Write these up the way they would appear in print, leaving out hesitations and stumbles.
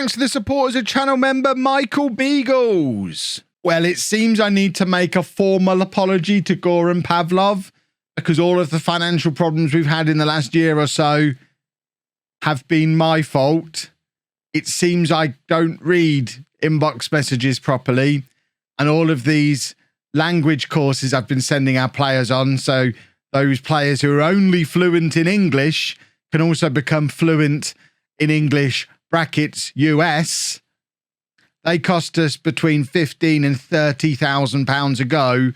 Thanks to the support as a channel member, Michael Beagles. Well, it seems I need to make a formal apology to Goran Pavlov because all of the financial problems we've had in the last year or so have been my fault. It seems I don't read inbox messages properly, and all of these language courses I've been sending our players on, so those players who are only fluent in English can also become fluent in English brackets US. They cost us between £15,000 and £30,000 a go,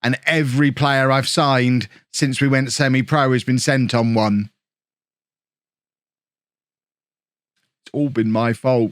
and every player I've signed since we went semi-pro has been sent on one. It's all been my fault.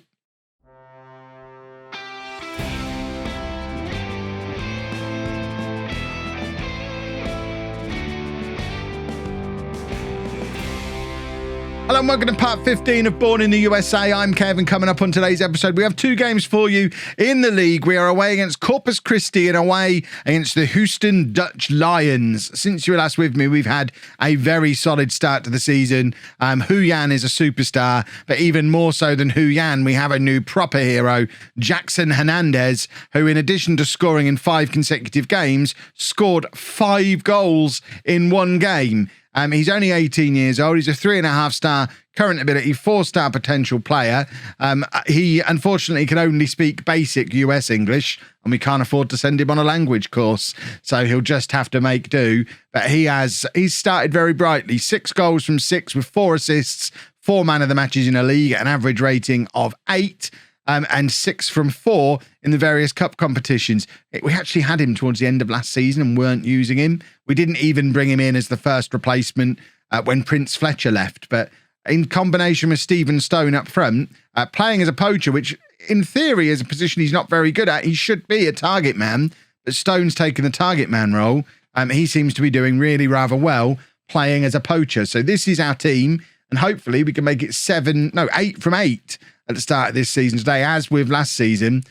Hello and welcome to part 15 of Born in the USA. I'm Kevin. Coming up on today's episode, we have two games for you in the league. We are away against Corpus Christi and away against the Houston Dutch Lions. Since you were last with me, we've had a very solid start to the season. Huyan is a superstar, but even more so than Huyan, we have a new proper hero, Jackson Hernandez, who in addition to scoring in 5 consecutive games, scored 5 goals in one game. He's only 18 years old. He's a 3.5-star current ability, 4-star potential player. He unfortunately can only speak basic US English, and we can't afford to send him on a language course, so he'll just have to make do. But he's started very brightly. 6 goals from 6 with 4 assists, 4 man of the matches in a league, an average rating of 8. And 6 from 4 in the various cup competitions. We actually had him towards the end of last season and weren't using him. We didn't even bring him in as the first replacement when Prince Fletcher left. But in combination with Stephen Stone up front, playing as a poacher, which in theory is a position he's not very good at, he should be a target man, but Stone's taken the target man role. He seems to be doing really rather well playing as a poacher. So this is our team, and hopefully we can make it 8 from 8. At the start of this season today. As with last season,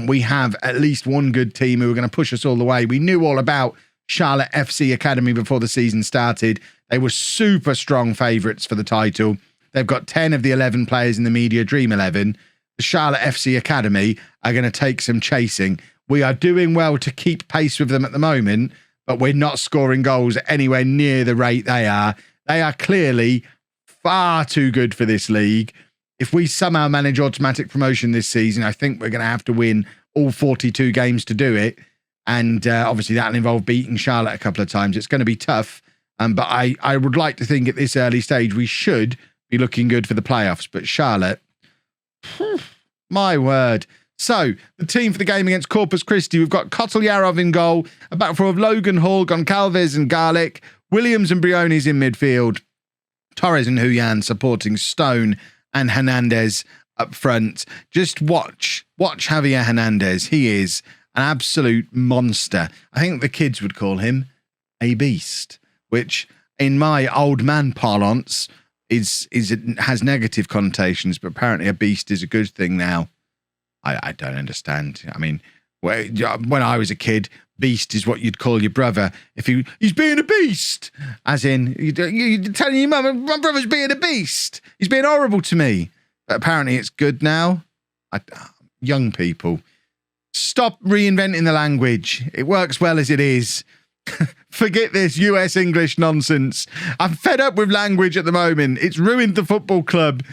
we have at least one good team who are going to push us all the way. We knew all about Charlotte FC Academy before the season started. They were super strong favourites for the title. They've got 10 of the 11 players in the Media Dream 11. The Charlotte FC Academy are going to take some chasing. We are doing well to keep pace with them at the moment, but we're not scoring goals anywhere near the rate they are. They are clearly far too good for this league. If we somehow manage automatic promotion this season, I think we're going to have to win all 42 games to do it. And obviously that'll involve beating Charlotte a couple of times. It's going to be tough. But I would like to think at this early stage, we should be looking good for the playoffs. But Charlotte, my word. So the team for the game against Corpus Christi, we've got Kotelyarov in goal, a back four of Logan Hall, Goncalves and Garlic, Williams and Briones in midfield, Torres and Huyan supporting Stone and Hernandez up front. Just watch Javier Hernandez. He is an absolute monster. I think the kids would call him a beast, which in my old man parlance has negative connotations, but apparently a beast is a good thing now. I don't understand. I mean, when I was a kid, beast is what you'd call your brother if he's being a beast, as in you're telling your mum, my brother's being a beast, he's being horrible to me. But apparently it's good now. Young people, stop reinventing the language. It works well as it is. Forget this US English nonsense. I'm fed up with language at the moment. It's ruined the football club.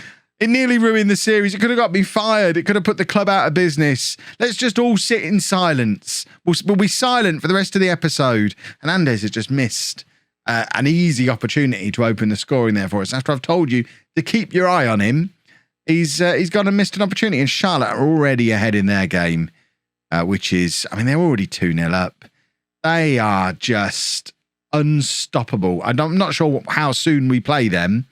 It nearly ruined the series. It could have got me fired. It could have put the club out of business. Let's just all sit in silence. We'll be silent for the rest of the episode. Hernandez has just missed an easy opportunity to open the scoring there for us. After I've told you to keep your eye on him, he's gone and missed an opportunity. And Charlotte are already ahead in their game, which is, I mean, they're already 2-0 up. They are just unstoppable. I'm not sure how soon we play them.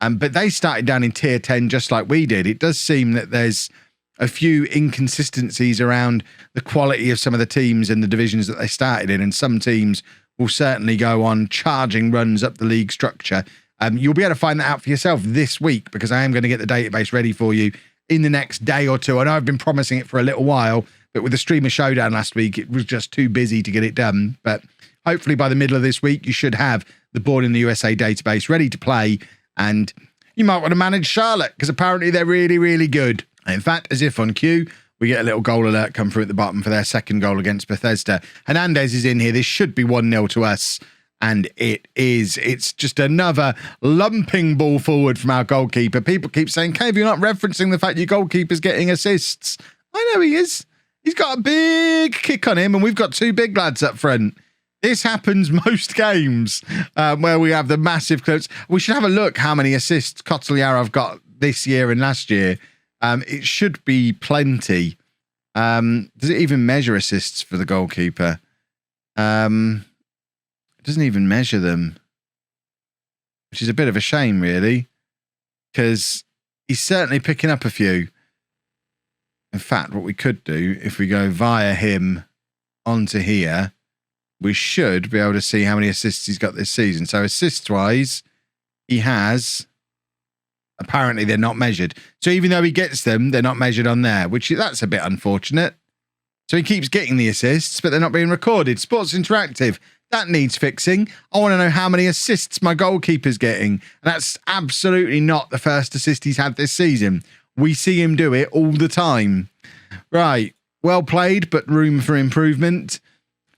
But they started down in tier 10 just like we did. It does seem that there's a few inconsistencies around the quality of some of the teams and the divisions that they started in. And some teams will certainly go on charging runs up the league structure. You'll be able to find that out for yourself this week, because I am going to get the database ready for you in the next day or two. I know I've been promising it for a little while, but with the Streamer Showdown last week, it was just too busy to get it done. But hopefully by the middle of this week, you should have the Born in the USA database ready to play. And you might want to manage Charlotte, because apparently they're really, really good. In fact, as if on cue, we get a little goal alert come through at the bottom for their second goal against Bethesda. Hernandez is in here. This should be 1-0 to us. And it is. It's just another lumping ball forward from our goalkeeper. People keep saying, Cave, you're not referencing the fact your goalkeeper's getting assists. I know he is. He's got a big kick on him, and we've got two big lads up front. This happens most games where we have the massive clips. We should have a look how many assists Kotleyarov got this year and last year. It should be plenty. Does it even measure assists for the goalkeeper? It doesn't even measure them, which is a bit of a shame, really, because he's certainly picking up a few. In fact, what we could do, if we go via him onto here, we should be able to see how many assists he's got this season. So assists-wise, he has... Apparently, they're not measured. So even though he gets them, they're not measured on there, that's a bit unfortunate. So he keeps getting the assists, but they're not being recorded. Sports Interactive, that needs fixing. I want to know how many assists my goalkeeper's getting. And that's absolutely not the first assist he's had this season. We see him do it all the time. Right. Well played, but room for improvement.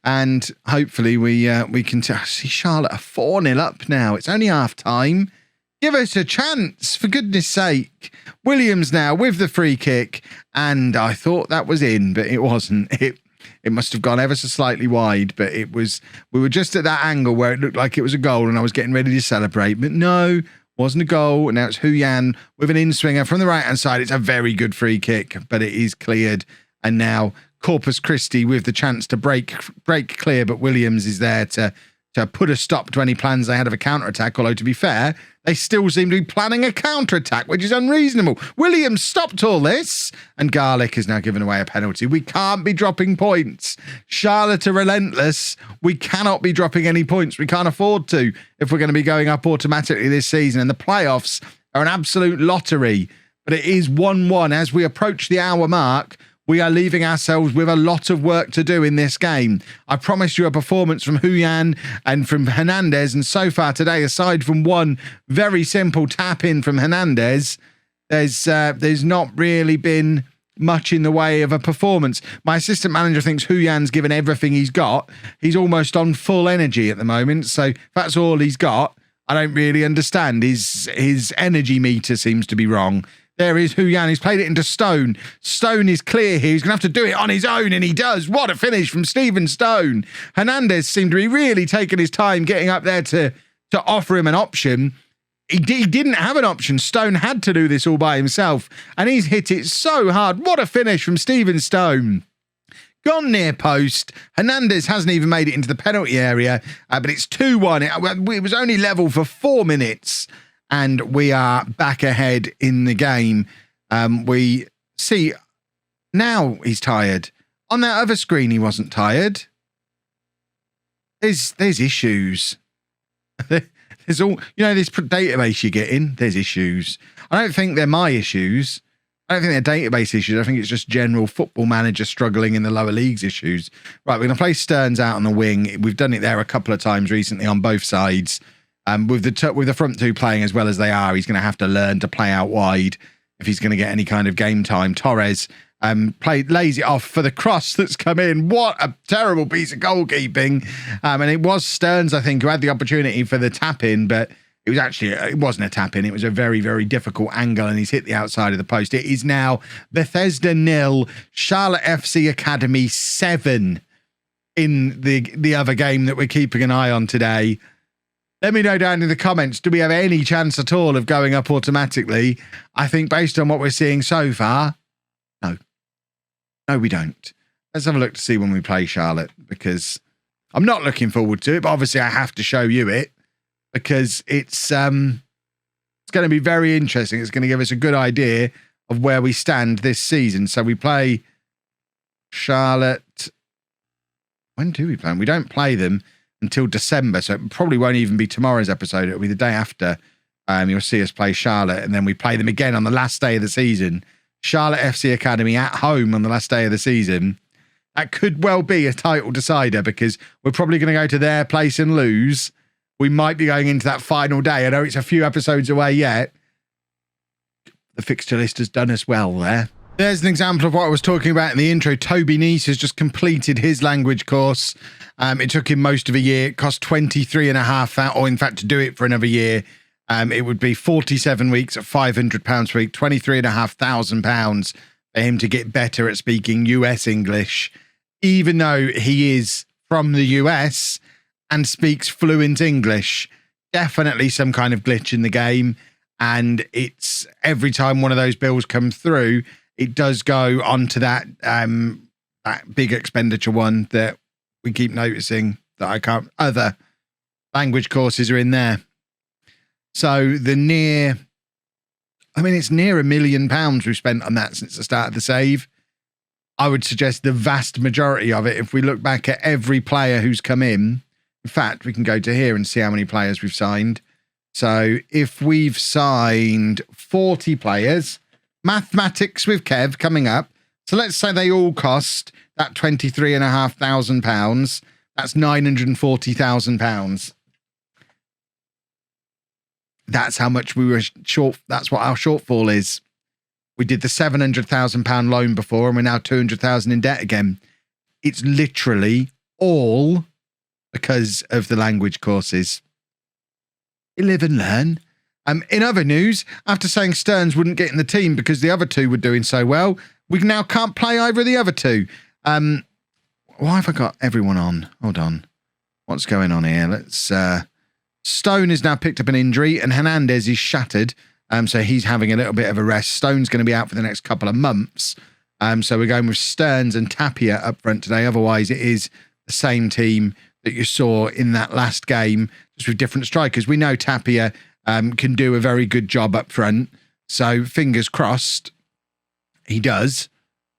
And hopefully we can see Charlotte are 4-0 up now. It's only half time. Give us a chance, for goodness sake. Williams now with the free kick. And I thought that was in, but it wasn't. It must have gone ever so slightly wide, but it was. We were just at that angle where it looked like it was a goal and I was getting ready to celebrate. But no, wasn't a goal. And now it's Huyan with an in-swinger from the right-hand side. It's a very good free kick, but it is cleared. And now Corpus Christi with the chance to break clear, but Williams is there to put a stop to any plans they had of a counter-attack, although to be fair, they still seem to be planning a counter-attack, which is unreasonable. Williams stopped all this, and Garlic has now given away a penalty. We can't be dropping points. Charlotte are relentless. We cannot be dropping any points. We can't afford to if we're going to be going up automatically this season, and the playoffs are an absolute lottery. But it is 1-1. As we approach the hour mark, we are leaving ourselves with a lot of work to do in this game. I promised you a performance from Huyan and from Hernandez, and so far today, aside from one very simple tap-in from Hernandez, there's not really been much in the way of a performance. My assistant manager thinks Huyan's given everything he's got. He's almost on full energy at the moment, so if that's all he's got, I don't really understand. His energy meter seems to be wrong. There is Huyan. He's played it into Stone. Stone is clear here. He's going to have to do it on his own, and he does. What a finish from Stephen Stone. Hernandez seemed to be really taking his time getting up there to offer him an option. He didn't have an option. Stone had to do this all by himself, and he's hit it so hard. What a finish from Stephen Stone. Gone near post. Hernandez hasn't even made it into the penalty area, but it's 2-1. It was only level for 4 minutes. And we are back ahead in the game. We see now he's tired. On that other screen, he wasn't tired. There's issues. There's all, this database you get in, there's issues. I don't think they're my issues. I don't think they're database issues. I think it's just general football manager struggling in the lower leagues issues. Right, we're going to play Stearns out on the wing. We've done it there a couple of times recently on both sides. With the front two playing as well as they are, he's going to have to learn to play out wide if he's going to get any kind of game time. Torres lays it off for the cross that's come in. What a terrible piece of goalkeeping. And it was Stearns, I think, who had the opportunity for the tap-in, but it wasn't a tap-in. It was a very, very difficult angle, and he's hit the outside of the post. It is now Bethesda 0, Charlotte FC Academy 7 in the other game that we're keeping an eye on today. Let me know down in the comments, do we have any chance at all of going up automatically? I think based on what we're seeing so far, no. No, we don't. Let's have a look to see when we play Charlotte, because I'm not looking forward to it, but obviously I have to show you it because it's going to be very interesting. It's going to give us a good idea of where we stand this season. So we play Charlotte. When do we play them? We don't play them until December, so it probably won't even be tomorrow's episode. It'll be the day after. You'll see us play Charlotte, and then we play them again on the last day of the season. Charlotte FC Academy at home on the last day of the season. That could well be a title decider because we're probably going to go to their place and lose. We might be going into that final day. I know it's a few episodes away yet. The fixture list has done us well there. There's an example of what I was talking about in the intro. Toby Neese has just completed his language course. It took him most of a year. It cost 23,500, or in fact, to do it for another year, it would be 47 weeks at £500 per week, £23,500 for him to get better at speaking US English, even though he is from the US and speaks fluent English. Definitely some kind of glitch in the game. And it's every time one of those bills come through, it does go onto that big expenditure one that we keep noticing that I can't. Other language courses are in there. So it's near £1 million we've spent on that since the start of the save. I would suggest the vast majority of it, if we look back at every player who's come in fact, we can go to here and see how many players we've signed. So if we've signed 40 players, mathematics with Kev coming up. So let's say they all cost that £23,500. That's £940,000. That's how much we were short. That's what our shortfall is. We did the £700,000 loan before, and we're now 200,000 in debt again. It's literally all because of the language courses. You live and learn. In other news, after saying Stearns wouldn't get in the team because the other two were doing so well, we now can't play either of the other two. Why have I got everyone on? Hold on. What's going on here? Let's. Stone has now picked up an injury, and Hernandez is shattered. So he's having a little bit of a rest. Stone's going to be out for the next couple of months. So we're going with Stearns and Tapia up front today. Otherwise, it is the same team that you saw in that last game, just with different strikers. We know Tapia can do a very good job up front. So fingers crossed he does.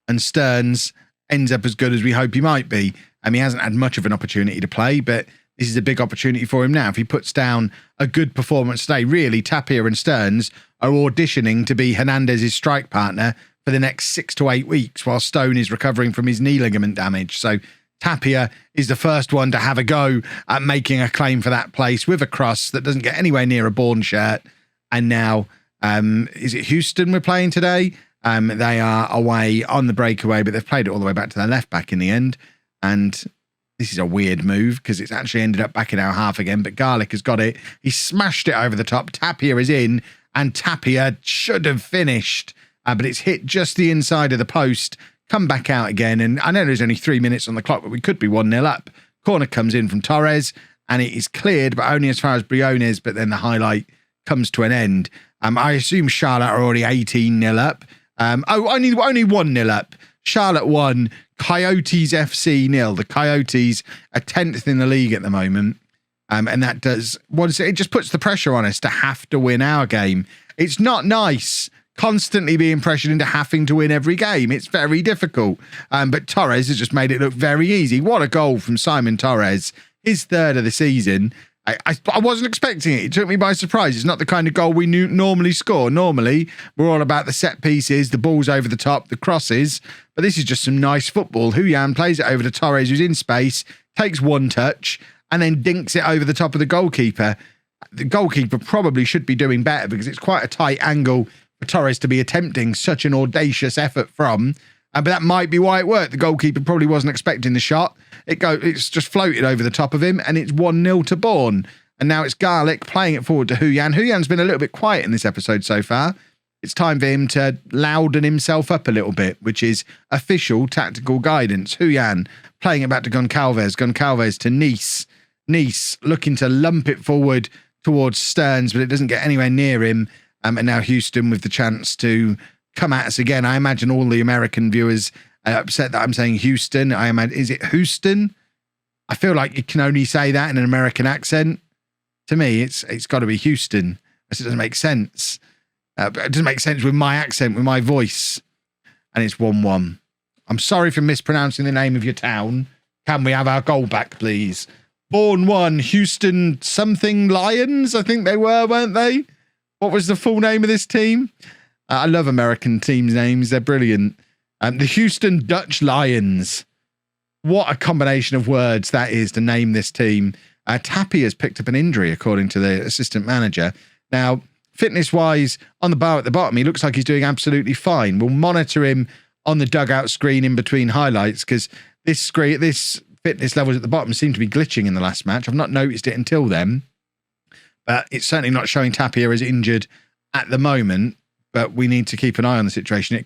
And Stearns ends up as good as we hope he might be. He hasn't had much of an opportunity to play, but this is a big opportunity for him now. If he puts down a good performance today, really, Tapia and Stearns are auditioning to be Hernandez's strike partner for the next 6 to 8 weeks while Stone is recovering from his knee ligament damage. So Tapia is the first one to have a go at making a claim for that place with a cross that doesn't get anywhere near a Bourne shirt. And now, is it Houston we're playing today? They are away on the breakaway, but they've played it all the way back to their left back in the end. And this is a weird move because it's actually ended up back in our half again, but Garlic has got it. He smashed it over the top. Tapia is in, and Tapia should have finished, but it's hit just the inside of the post, come back out again. And I know there's only 3 minutes on the clock, but we could be 1-0 up. Corner comes in from Torres, and it is cleared, but only as far as Briones, but then the highlight comes to an end. I assume Charlotte are already 18-0 up. Only 1-0 up. Charlotte 1, Coyotes FC 0. The Coyotes are 10th in the league at the moment. And that does, it just puts the pressure on us to have to win our game. It's not nice constantly being pressured into having to win every game. It's very difficult. But Torres has just made it look very easy. What a goal from Simon Torres. His third of the season. I wasn't expecting it. It took me by surprise. It's not the kind of goal we normally score. Normally, we're all about the set pieces, the balls over the top, the crosses. But this is just some nice football. Huyan plays it over to Torres, who's in space, takes one touch, and then dinks it over the top of the goalkeeper. The goalkeeper probably should be doing better because it's quite a tight angle for Torres to be attempting such an audacious effort from. But that might be why it worked. The goalkeeper probably wasn't expecting the shot. It's just floated over the top of him, and it's 1-0 to Bourne. And now it's Garlic playing it forward to Huyan. Huyan's been a little bit quiet in this episode so far. It's time for him to louden himself up a little bit, which is official tactical guidance. Huyan playing it back to Goncalves. Goncalves to Nice. Nice looking to lump it forward towards Stearns, but it doesn't get anywhere near him. And now Houston with the chance to come at us again. I imagine all the American viewers are upset that I'm saying Houston. I imagine, is it Houston? I feel like you can only say that in an American accent. To me, it's got to be Houston. It doesn't make sense. It doesn't make sense with my accent, with my voice. And it's 1-1. I'm sorry for mispronouncing the name of your town. Can we have our goal back, please? Bourne 1, Houston something Lions, I think they were, weren't they? What was the full name of this team? I love American teams' names. They're brilliant. The Houston Dutch Lions. What a combination of words that is to name this team. Tapia has picked up an injury, according to the assistant manager. Now, fitness-wise, on the bar at the bottom, he looks like he's doing absolutely fine. We'll monitor him on the dugout screen in between highlights because this fitness levels at the bottom seem to be glitching in the last match. I've not noticed it until then, but it's certainly not showing Tapia as injured at the moment, but we need to keep an eye on the situation.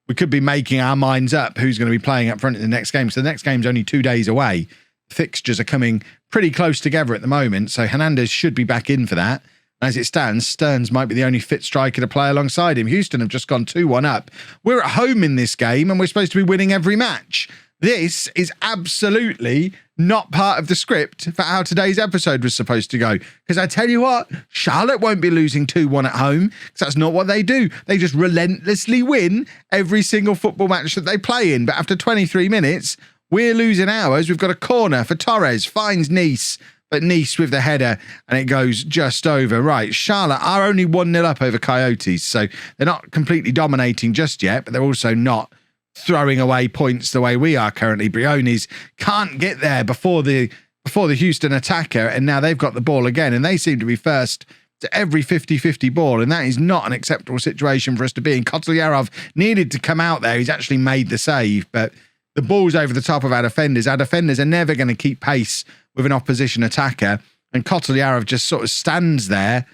We could be making our minds up who's going to be playing up front in the next game. So the next game's only 2 days away. Fixtures are coming pretty close together at the moment, so Hernandez should be back in for that. As it stands, Stearns might be the only fit striker to play alongside him. Houston have just gone 2-1 up. We're at home in this game, and we're supposed to be winning every match. This is absolutely not part of the script for how today's episode was supposed to go. Because I tell you what, Charlotte won't be losing 2-1 at home, because that's not what they do. They just relentlessly win every single football match that they play in. But after 23 minutes, we're losing ours. We've got a corner for Torres, finds Nice, but Nice with the header, and it goes just over. Right, Charlotte are only 1-0 up over Coyotes, so they're not completely dominating just yet, but they're also not throwing away points the way we are currently. Briones can't get there before the Houston attacker, and now they've got the ball again, and they seem to be first to every 50-50 ball, and that is not an acceptable situation for us to be in. Kotleyarov needed to come out there. He's actually made the save, but the ball's over the top of our defenders. Our defenders are never going to keep pace with an opposition attacker, and Kotleyarov just sort of stands there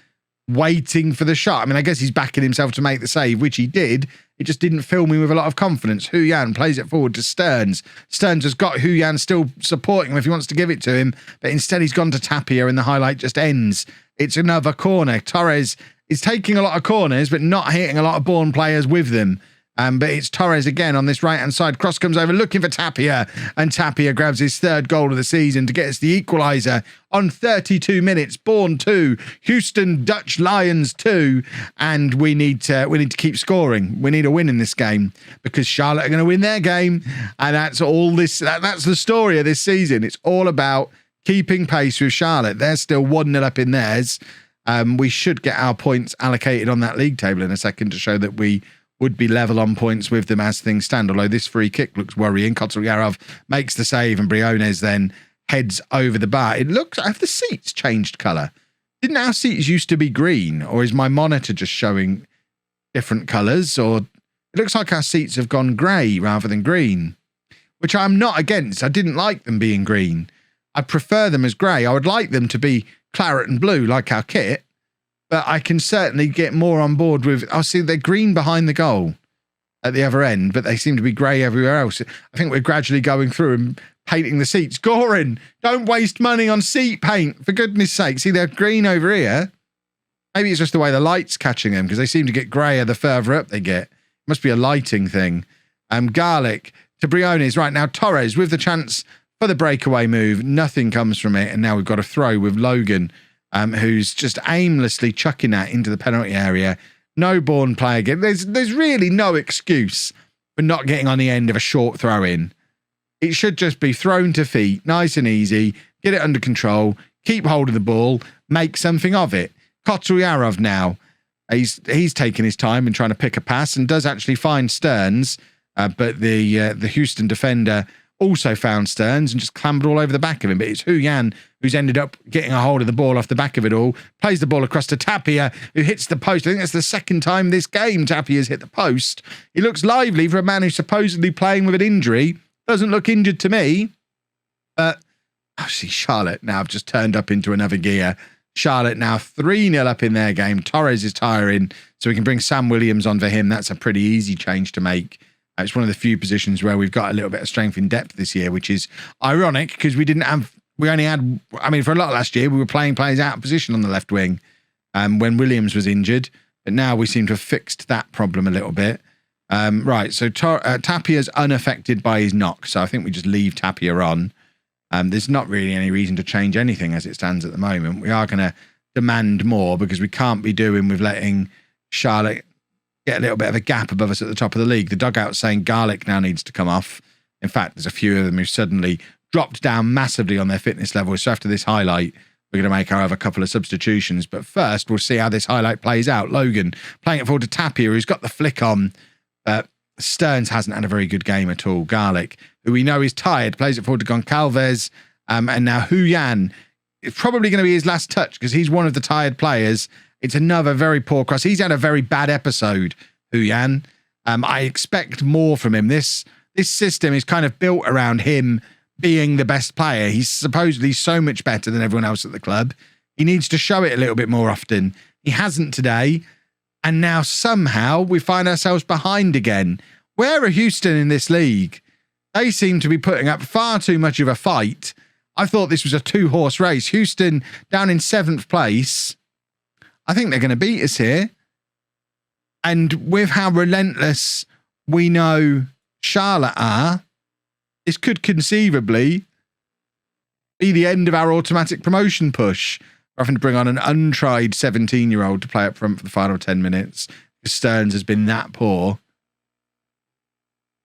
waiting for the shot. I mean, I guess he's backing himself to make the save, which he did. It just didn't fill me with a lot of confidence. Huyan plays it forward to Stearns. Stearns has got Huyan still supporting him if he wants to give it to him, but instead he's gone to Tapia and the highlight just ends. It's another corner. Torres is taking a lot of corners, but not hitting a lot of Bourne players with them. But it's Torres again on this right-hand side. Cross comes over looking for Tapia, and Tapia grabs his third goal of the season to get us the equaliser on 32 minutes. Bourne 2, Houston Dutch Lions 2, and we need to keep scoring. We need a win in this game because Charlotte are going to win their game, and that's all this. That's the story of this season. It's all about keeping pace with Charlotte. They're still 1-0 up in theirs. We should get our points allocated on that league table in a second to show that we would be level on points with them as things stand, although this free kick looks worrying. Kotleyarov makes the save and Briones then heads over the bar. It looks, have the seats changed colour? Didn't our seats used to be green, or is my monitor just showing different colours? Or it looks like our seats have gone grey rather than green, which I'm not against. I didn't like them being green. I prefer them as grey. I would like them to be claret and blue like our kit, but I can certainly get more on board with... I see they're green behind the goal at the other end, but they seem to be grey everywhere else. I think we're gradually going through and painting the seats. Goran, don't waste money on seat paint, for goodness sake. See, they're green over here. Maybe it's just the way the light's catching them, because they seem to get greyer the further up they get. Must be a lighting thing. Garlic to Briones. Right now, Torres with the chance for the breakaway move. Nothing comes from it, and now we've got a throw with Logan, who's just aimlessly chucking that into the penalty area. No Bourne player again. There's really no excuse for not getting on the end of a short throw in. It should just be thrown to feet, nice and easy, get it under control, keep hold of the ball, make something of it. Kotleyarov now, he's taking his time and trying to pick a pass and does actually find Stearns, but the Houston defender also found Stearns and just clambered all over the back of him. But it's Huyan who's ended up getting a hold of the ball off the back of it all, plays the ball across to Tapia, who hits the post. I think that's the second time this game Tapia's hit the post. He looks lively for a man who's supposedly playing with an injury. Doesn't look injured to me. But, see, Charlotte now have just turned up into another gear. Charlotte now 3-0 up in their game. Torres is tiring, so we can bring Sam Williams on for him. That's a pretty easy change to make. It's one of the few positions where we've got a little bit of strength in depth this year, which is ironic because we only had, I mean, for a lot of last year, we were playing players out of position on the left wing when Williams was injured. But now we seem to have fixed that problem a little bit. Right, so Tapia's unaffected by his knock, so I think we just leave Tapia on. There's not really any reason to change anything as it stands at the moment. We are going to demand more because we can't be doing with letting Charlotte get a little bit of a gap above us at the top of the league. The dugout's saying Garlic now needs to come off. In fact, there's a few of them who've suddenly dropped down massively on their fitness levels. So after this highlight, we're going to make our other couple of substitutions. But first, we'll see how this highlight plays out. Logan playing it forward to Tapia, who's got the flick on. Stearns hasn't had a very good game at all. Garlic, who we know is tired, plays it forward to Goncalves. And now Huyan, it's probably going to be his last touch because he's one of the tired players. It's another very poor cross. He's had a very bad episode, Huyan. I expect more from him. This system is kind of built around him being the best player. He's supposedly so much better than everyone else at the club. He needs to show it a little bit more often. He hasn't today. And now somehow we find ourselves behind again. Where are Houston in this league? They seem to be putting up far too much of a fight. I thought this was a two-horse race. Houston down in 7th place. I think they're going to beat us here. And with how relentless we know Charlotte are, this could conceivably be the end of our automatic promotion push. We're having to bring on an untried 17-year-old to play up front for the final 10 minutes. Stearns has been that poor.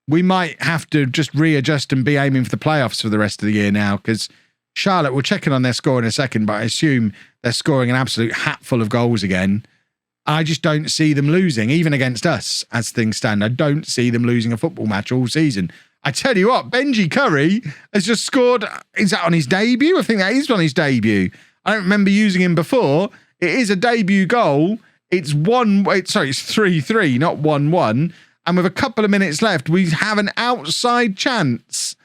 We might have to just readjust and be aiming for the playoffs for the rest of the year now, because Charlotte, we'll check in on their score in a second, but I assume they're scoring an absolute hatful of goals again. I just don't see them losing, even against us, as things stand. I don't see them losing a football match all season. I tell you what, Benji Curry has just scored. Is that on his debut? I think that is on his debut. I don't remember using him before. It is a debut goal. It's 3-3, not 1-1. And with a couple of minutes left, we have an outside chance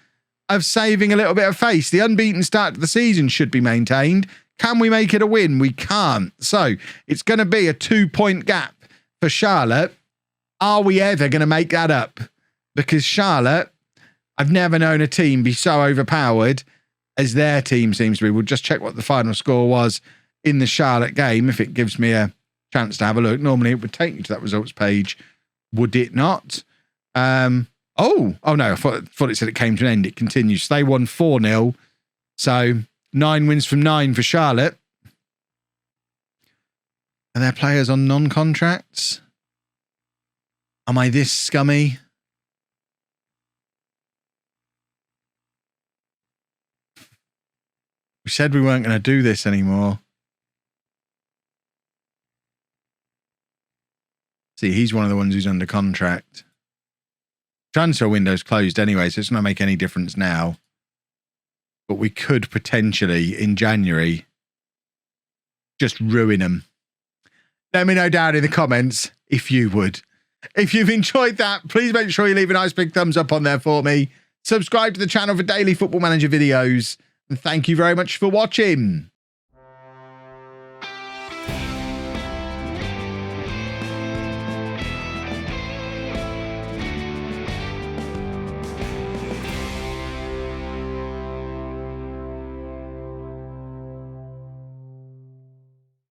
of saving a little bit of face. The unbeaten start to the season should be maintained. Can we make it a win? We can't. So it's going to be a 2-point gap for Charlotte. Are we ever going to make that up? Because Charlotte, I've never known a team be so overpowered as their team seems to be. We'll just check what the final score was in the Charlotte game, if it gives me a chance to have a look. Normally it would take you to that results page. Would it not? Oh no, I thought it said it came to an end. It continues. They won 4-0. So 9 wins from 9 for Charlotte. Are their players on non-contracts? Am I this scummy? We said we weren't going to do this anymore. See, he's one of the ones who's under contract. Transfer window's closed anyway, so it's not going to make any difference now. But we could potentially, in January, just ruin them. Let me know down in the comments if you would. If you've enjoyed that, please make sure you leave a nice big thumbs up on there for me. Subscribe to the channel for daily Football Manager videos. And thank you very much for watching.